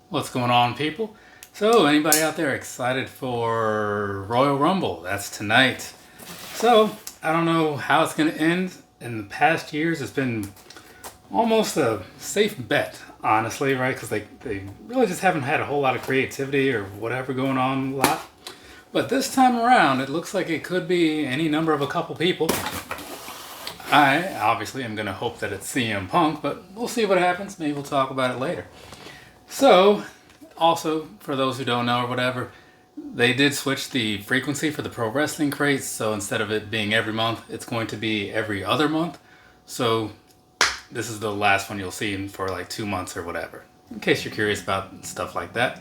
What's going on, people? So, anybody out there excited for Royal Rumble? That's tonight. So, I don't know how it's going to end. In the past years, it's been almost a safe bet, honestly, right? Because they really just haven't had a whole lot of creativity or whatever going on a lot. But this time around, it looks like it could be any number of a couple people. I obviously am going to hope that it's CM Punk, but we'll see what happens. Maybe we'll talk about it later. So, also, for those who don't know or whatever, they did switch the frequency for the pro wrestling crates. So instead of it being every month, it's going to be every other month. So this is the last one you'll see for like 2 months or whatever. In case you're curious about stuff like that.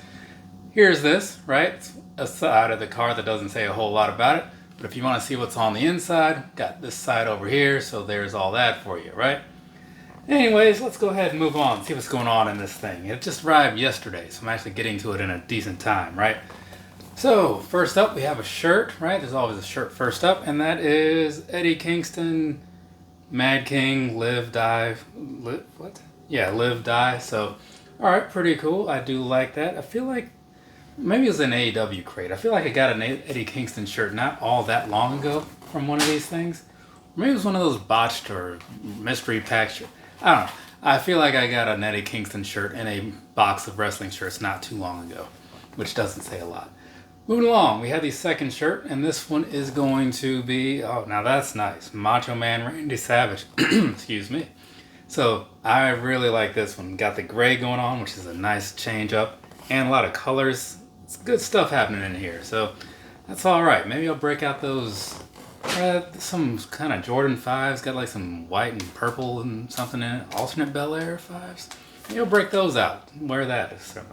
Here's this, right? It's a side of the card that doesn't say a whole lot about it. But if you want to see what's on the inside, got this side over here. So there's all that for you, right? Anyways, let's go ahead and move on, see what's going on in this thing. It just arrived yesterday, so I'm actually getting to it in a decent time, right? So, first up, we have a shirt, right? There's always a shirt first up, and that is Eddie Kingston, Mad King, Live, Die, what? Yeah, Live, Die, so, alright, pretty cool. I do like that. I feel like, maybe it was an AEW crate. I feel like I got an Eddie Kingston shirt not all that long ago from one of these things. Maybe it was one of those botched or mystery pack shirts. I don't know. I feel like I got an Eddie Kingston shirt in a box of wrestling shirts not too long ago, which doesn't say a lot. Moving along, we have the second shirt, and this one is going to be, oh, now that's nice. Macho Man Randy Savage. Excuse me. So, I really like this one. Got the gray going on, which is a nice change up, and a lot of colors. It's good stuff happening in here, so that's alright. Maybe I'll break out those some kind of Jordan 5s, got like some white and purple and something in it. Alternate Bel Air 5s. You'll break those out. Wear that. So,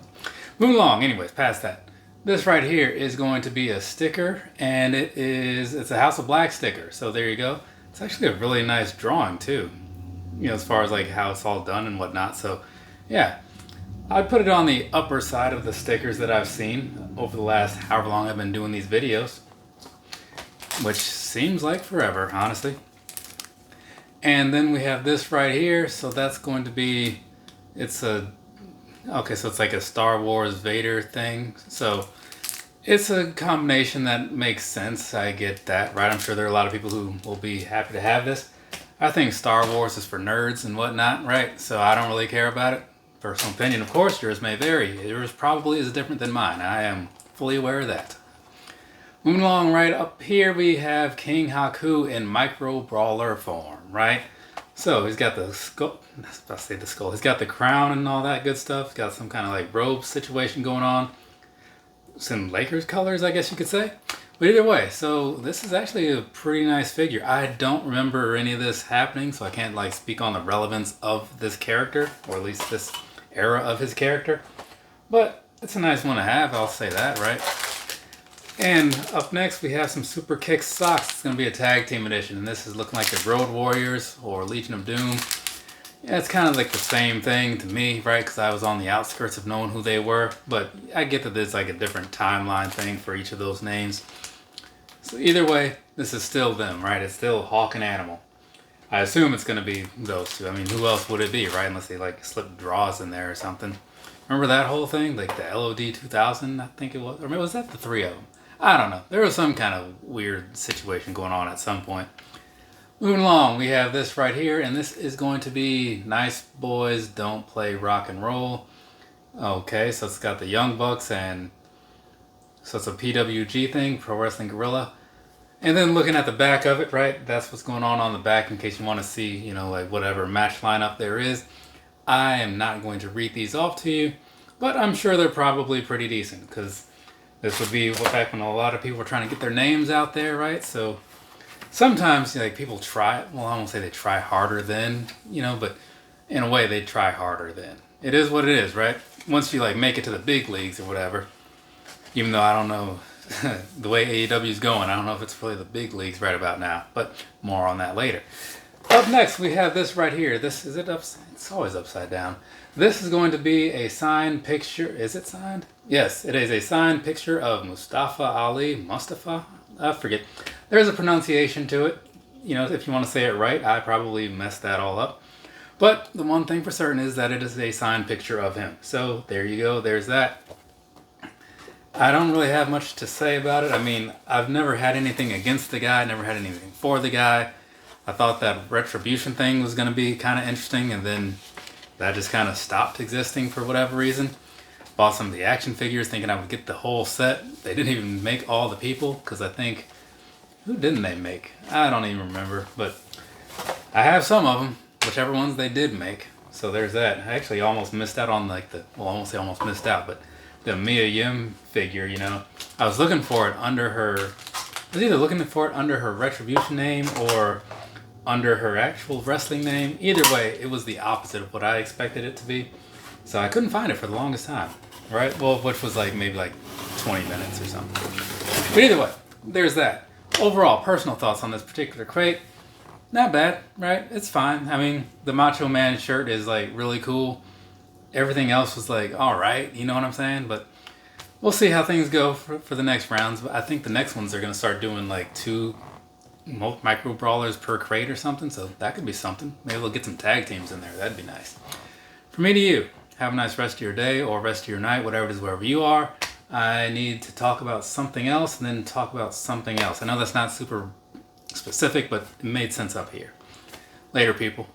moving along, anyways, past that. This right here is going to be a sticker, and it's a House of Black sticker. So there you go. It's actually a really nice drawing too. You know, as far as like how it's all done and whatnot. So yeah. I'd put it on the upper side of the stickers that I've seen over the last however long I've been doing these videos. Which seems like forever, honestly. And then we have this right here. So that's going to be, so it's like a Star Wars Vader thing. So it's a combination that makes sense. I get that, right? I'm sure there are a lot of people who will be happy to have this. I think Star Wars is for nerds and whatnot, right? So I don't really care about it. Personal opinion, of course, yours may vary. Yours probably is different than mine. I am fully aware of that. Moving along, right up here we have King Haku in Micro Brawler form, right? So he's got the skull, I was about to say the skull, he's got the crown and all that good stuff. He's got some kind of like robe situation going on. Some Lakers colors, I guess you could say. But either way, so this is actually a pretty nice figure. I don't remember any of this happening, so I can't like speak on the relevance of this character, or at least this era of his character. But it's a nice one to have, I'll say that, right? And up next, we have some Super Kick socks. It's going to be a tag team edition, and this is looking like the Road Warriors or Legion of Doom. Yeah, it's kind of like the same thing to me, right? Because I was on the outskirts of knowing who they were, but I get that there's like a different timeline thing for each of those names. So either way, this is still them, right? It's still Hawk and Animal. I assume it's going to be those two. I mean, who else would it be, right? Unless they like slip draws in there or something. Remember that whole thing? Like the LOD 2000, I think it was. Or maybe was that the three of them? I don't know. There was some kind of weird situation going on at some point. Moving along, we have this right here, and this is going to be Nice Boys Don't Play Rock and Roll. Okay, so it's got the Young Bucks, and so it's a PWG thing, Pro Wrestling Guerrilla. And then looking at the back of it, right, that's what's going on the back in case you want to see, you know, like whatever match lineup there is. I am not going to read these off to you, but I'm sure they're probably pretty decent, because this would be back when a lot of people were trying to get their names out there, right? So sometimes, like, people try, well, I won't say they try harder than, you know, but in a way they try harder than. It is what it is, right? Once you, like, make it to the big leagues or whatever, even though I don't know the way AEW is going, I don't know if it's really the big leagues right about now, but more on that later. Up next, we have this right here. This, is it upside? It's always upside down. This is going to be a signed picture. Is it signed? Yes, it is a signed picture of Mustafa? I forget. There's a pronunciation to it. You know, if you want to say it right, I probably messed that all up. But the one thing for certain is that it is a signed picture of him. So there you go, there's that. I don't really have much to say about it. I mean, I've never had anything against the guy, never had anything for the guy. I thought that retribution thing was going to be kind of interesting, and then that just kind of stopped existing for whatever reason. Bought some of the action figures thinking I would get the whole set. They didn't even make all the people, because I think, who didn't they make? I don't even remember, but I have some of them, whichever ones they did make. So there's that. I actually almost missed out on like the, well, I won't say almost missed out, but the Mia Yim figure, you know. I was looking for it under her, I was either looking for it under her Retribution name or under her actual wrestling name. Either way, it was the opposite of what I expected it to be. So I couldn't find it for the longest time, right? Well, which was like maybe like 20 minutes or something. But either way, there's that. Overall, personal thoughts on this particular crate. Not bad, right? It's fine. I mean, the Macho Man shirt is like really cool. Everything else was like, all right, you know what I'm saying? But we'll see how things go for the next rounds. But I think the next ones are going to start doing like 2 micro brawlers per crate or something. So that could be something. Maybe we'll get some tag teams in there. That'd be nice. From me to you, have a nice rest of your day or rest of your night, whatever it is, wherever you are. I need to talk about something else and then talk about something else. I know that's not super specific, but it made sense up here. Later, people.